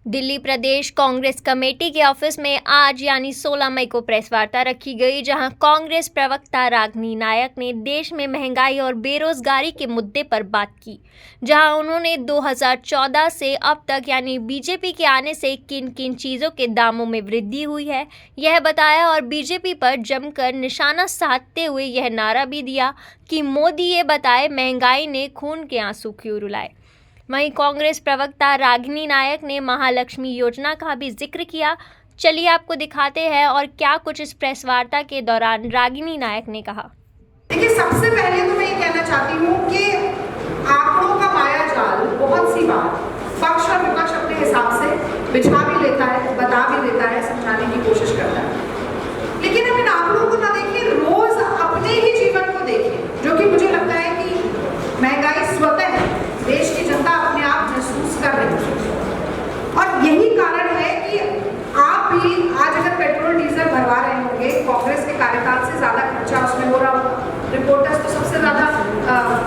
दिल्ली प्रदेश Congress committee के office में आज यानी 16 मई को प्रेस वार्ता रखी गई, जहां कांग्रेस प्रवक्ता रागिनी नायक ने देश में महंगाई और बेरोजगारी के मुद्दे पर बात की। जहां उन्होंने 2014 से अब तक यानी बीजेपी के आने से किन किन चीज़ों के दामों में वृद्धि हुई है यह बताया और बीजेपी पर जमकर निशाना साधते हुए यह नारा भी दिया कि मोदी ये बताए महंगाई ने खून के आंसू क्यों रुलाए। वहीं कांग्रेस प्रवक्ता रागिनी नायक ने महालक्ष्मी योजना का भी जिक्र किया। चलिए आपको दिखाते हैं और क्या कुछ इस प्रेस वार्ता के दौरान रागिनी नायक ने कहा। देखिए, सबसे पहले तो मैं ये कहना चाहती हूँ कि आंकड़ों का माया जाल बहुत सी बार पक्ष और विपक्ष अपने हिसाब से बिछा भी लेता है, बता भी देता है, समझाने की कोशिश करता है, लेकिन हम इन आंकड़ों को ना देखें, रोज अपने ही जीवन को देखें, जो कि मुझे लगता है कि महंगाई स्वतः देश की जनता अपने आप महसूस कर रही है। और यही कारण है कि आप भी आज अगर पेट्रोल डीजल भरवा रहे होंगे, कांग्रेस के कार्यकाल से ज्यादा खर्चा उसमें हो रहा होगा। रिपोर्टर्स तो सबसे ज्यादा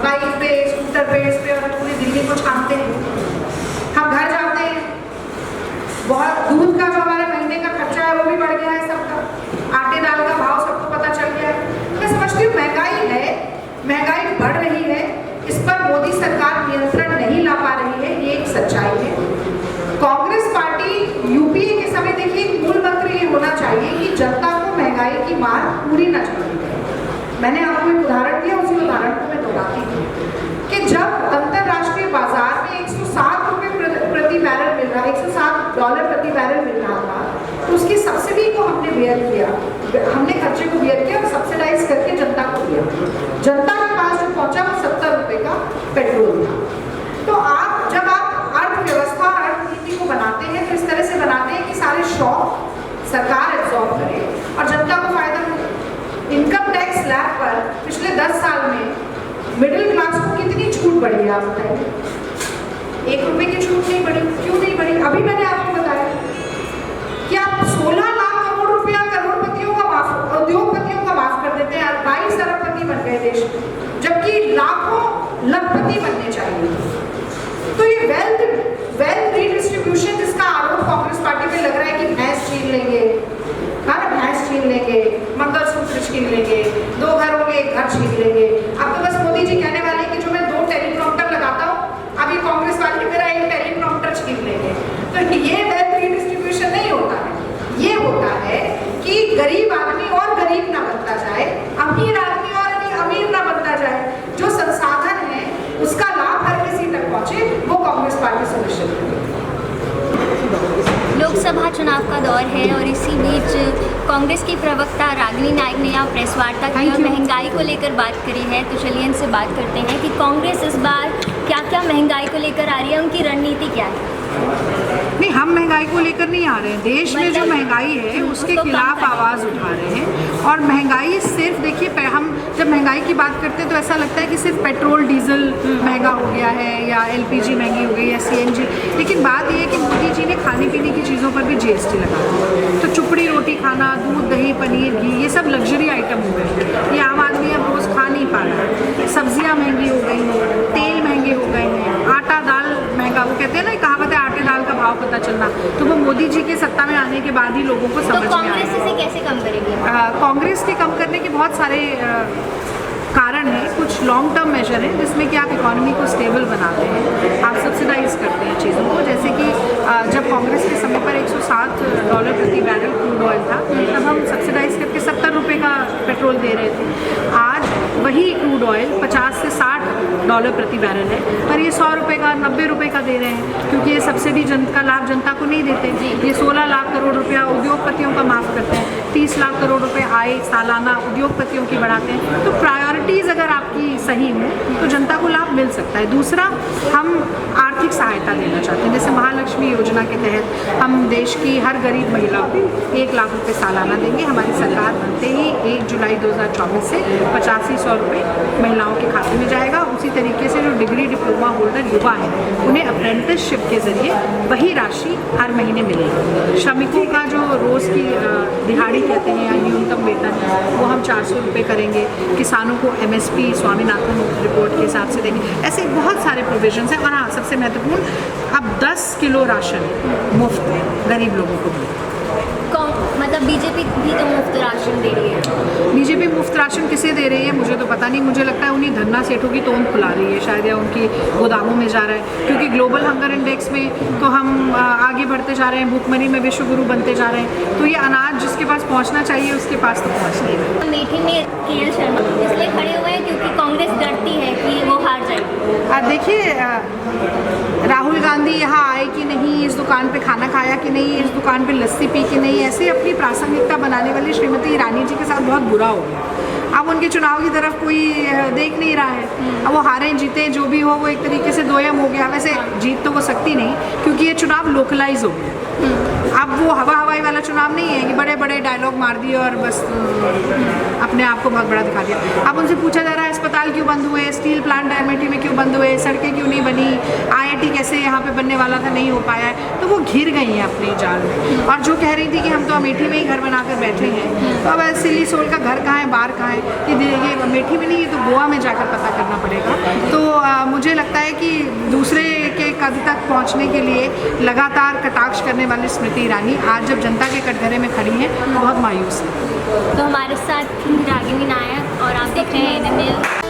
बाइक पे, स्कूटर पे, इस पे और पूरी दिल्ली को छानते हैं। हम घर जाते हैं, बहुत दूध का जो हमारे महीने का खर्चा है वो भी बढ़ गया है सबका, आटे दाल का भाव सबको पता चल गया है। मैं समझती हूँ महंगाई है, महंगाई बढ़ रही है, इस पर मोदी सरकार नियंत्रण नहीं ला पा रही है, ये एक सच्चाई है। कांग्रेस पार्टी यूपीए के समय देखिए मूल मंत्र ये होना चाहिए कि जनता को महंगाई की मार पूरी न झेलनी पड़े। मैंने आपको एक उदाहरण दिया, उसी उदाहरण को मैं दोहराती हूँ कि जब अंतरराष्ट्रीय बाजार में 107 रुपये प्रति बैरल मिल रहा, $107 प्रति बैरल मिल रहा था, तो उसकी सब्सिडी को हमने बेयर किया, हमने खर्चे को बेयर किया और सब्सिडाइज करके जनता को दिया। जनता के पास जो पहुंचा वो 70 रुपये का पेट्रोल था। तो आप जब आप अर्थव्यवस्था और अर्थनीति को बनाते हैं तो इस तरह से बनाते हैं कि सारे शॉक सरकार एब्जॉर्ब करे और जनता को फायदा मिले। इनकम टैक्स स्लैब पर पिछले 10 साल में मिडिल क्लास को कितनी छूट बढ़ी है आप बताइए? 1 रुपये की छूट नहीं बढ़ी। क्यों नहीं बढ़ी? अभी मैंने आपको बताया कि आप 16 लाख करोड़ रुपया करोड़पतियों का माफ, उद्योगपतियों का माफ कर देते हैं। 22 अरबपति बन गए देश में, जबकि लाखों लखपति बनने चाहिए। तो ये वेल्थ रीडिस्ट्रीब्यूशन जिसका आरोप कांग्रेस पार्टी पे लग रहा है कि भैंस छीन लेंगे, भैंस छीन लेंगे, मंगलसूत्र छीन लेंगे, 2 घर होंगे 1 घर छीन लेंगे। अब तो बस मोदी जी कहने वाले कि जो मैं 2 टेलीप्रॉम्प्टर लगाता हूँ, अभी कांग्रेस वाले मेरा 1 टेलीप्रॉम्प्टर छीन लेंगे। तो ये वेल्थ रीडिस्ट्रीब्यूशन नहीं होता है। ये होता है कि गरीब आदमी और गरीब ना बनता जाए, अमीर आदमी और अमीर ना बनता जाए। जो संसाधन है उसका लाभ हर किसी तक पहुंचे, वो कांग्रेस पार्टी सुनिश्चित करेगी। लोकसभा चुनाव का दौर है और इसी बीच कांग्रेस की प्रवक्ता रागिनी नायक ने यहाँ प्रेस वार्ता की और महंगाई को लेकर बात करी है। तो चलिए इनसे बात करते हैं कि कांग्रेस इस बार क्या क्या महंगाई को लेकर आ रही है, उनकी रणनीति क्या है? नहीं, हम महंगाई को लेकर नहीं आ रहे हैं। देश में जो महंगाई है उसके खिलाफ आवाज़ उठा रहे हैं। और महंगाई सिर्फ देखिए, हम जब महंगाई की बात करते हैं तो ऐसा लगता है कि सिर्फ पेट्रोल डीजल महंगा हो गया है या एलपीजी महंगी हो गई या सीएनजी, लेकिन बात यह है कि मोदी जी ने खाने पीने की चीज़ों पर भी जीएसटी लगा दिया। तो चुपड़ी रोटी खाना, दूध दही पनीर घी, ये सब लग्जरी आइटम हो गए हैं। ये आम आदमी अब रोज़ खा नहीं पा रहा है। सब्जियाँ महंगी हो गई हैं, तेल महंगे हो गए हैं, आटा दाल महंगा। वो कहते हैं ना, कहावत है आटे दाल का भाव पता चलना, तो वो मोदी जी के सत्ता में आने के बाद ही लोगों को समझ में आया। कांग्रेस इसे कैसे कम करेगी? कांग्रेस के कम करने के बहुत सारे कारण है। कुछ लॉन्ग टर्म मेजर है जिसमें कि आप इकोनॉमी को स्टेबल बनाते हैं, आप सब्सिडाइज करते हैं चीज़ों को। जैसे कि जब कांग्रेस के समय पर $107 प्रति बैरल क्रूड ऑयल था, तब हम सब्सिडाइज करके 70 रुपये का पेट्रोल दे रहे थे। आज वही क्रूड ऑयल 50 से $60 प्रति बैरल है, पर ये 100 रुपये का, 90 रुपये का दे रहे हैं, क्योंकि ये सब्सिडी का लाभ जनता को नहीं देते। ये 16 लाख करोड़ रुपया उद्योगपतियों का माफ़ करते हैं, 30 लाख करोड़ रुपए आय सालाना उद्योगपतियों की बढ़ाते हैं। तो प्रायोरिटीज़ अगर आपकी सही हो तो जनता को लाभ मिल सकता है। दूसरा, हम आर्थिक सहायता देना चाहते हैं। जैसे महालक्ष्मी योजना के तहत हम देश की हर गरीब महिला को 1 लाख रुपए सालाना देंगे। हमारी सरकार बनते ही 1 जुलाई 2024 से 85 400 रुपये महिलाओं के खाते में जाएगा। उसी तरीके से जो डिग्री डिप्लोमा होल्डर युवा हैं उन्हें अप्रेंटिसशिप के ज़रिए वही राशि हर महीने मिलेगी। श्रमिकों का जो रोज़ की दिहाड़ी कहते हैं या न्यूनतम वेतन वो हम 400 रुपये करेंगे। किसानों को MSP स्वामीनाथन रिपोर्ट के हिसाब से देंगे। ऐसे बहुत सारे प्रोविजंस हैं। और हाँ, सबसे महत्वपूर्ण अब 10 किलो राशन मुफ्त गरीब लोगों को मिलेगा। मतलब बीजेपी भी तो मुफ्त राशन दे रही है। बीजेपी मुफ्त राशन किसे दे रही है मुझे तो पता नहीं। मुझे लगता है उन्हीं धन्ना सेठों की तोंद खुला रही है शायद, या उनकी गोदामों में जा रहा है। क्योंकि ग्लोबल हंगर इंडेक्स में तो हम आगे बढ़ते जा रहे हैं, भूखमरी में विश्व गुरु बनते जा रहे हैं। तो ये अनाज जिसके पास पहुंचना चाहिए उसके पास तो पहुंच नहीं रहा। अमेठी में KL शर्मा इसलिए खड़े हुए हैं क्योंकि कांग्रेस डरती है कि वो हार जाएगी। देखिए, राहुल गांधी यहाँ आए कि नहीं, इस दुकान पे खाना खाया कि नहीं, इस दुकान पे लस्सी पी कि नहीं, ऐसे अपनी प्रासंगिकता बनाने वाली श्रीमती ईरानी जी के साथ बहुत बुरा हो गया। अब उनके चुनाव की तरफ कोई देख नहीं रहा है। अब वो हारे जीते जो भी हो वो एक तरीके से दोयम हो गया। वैसे जीत तो वो सकती नहीं क्योंकि ये चुनाव लोकलाइज हो गया। अब वो हवाई वाला चुनाव नहीं है कि बड़े बड़े डायलॉग मार दिए और बस अपने आप को बहुत बड़ा दिखा दिया। अब उनसे पूछा जा रहा है अस्पताल क्यों बंद हुए, स्टील प्लांट अमेठी में क्यों बंद हुए, सड़कें क्यों नहीं बनी, IIT कैसे यहाँ पे बनने वाला था नहीं हो पाया है। तो वो घिर गई हैं अपनी जाल में। और जो कह रही थी कि हम तो अमेठी में ही घर बनाकर बैठे हैं, तो अब सिली सोल का घर कहाँ है, बाहर कहाँ है, ये अमेठी में नहीं, ये तो गोवा में जाकर पता करना पड़ेगा। तो मुझे लगता है कि दूसरे के कद तक पहुँचने के लिए लगातार कटाक्ष करने वाली स्मृति ईरानी आज जब जनता के कटघरे में खड़ी हैं बहुत मायूस है। तो हमारे साथ रागिनी नायक और आप देख रहे हैं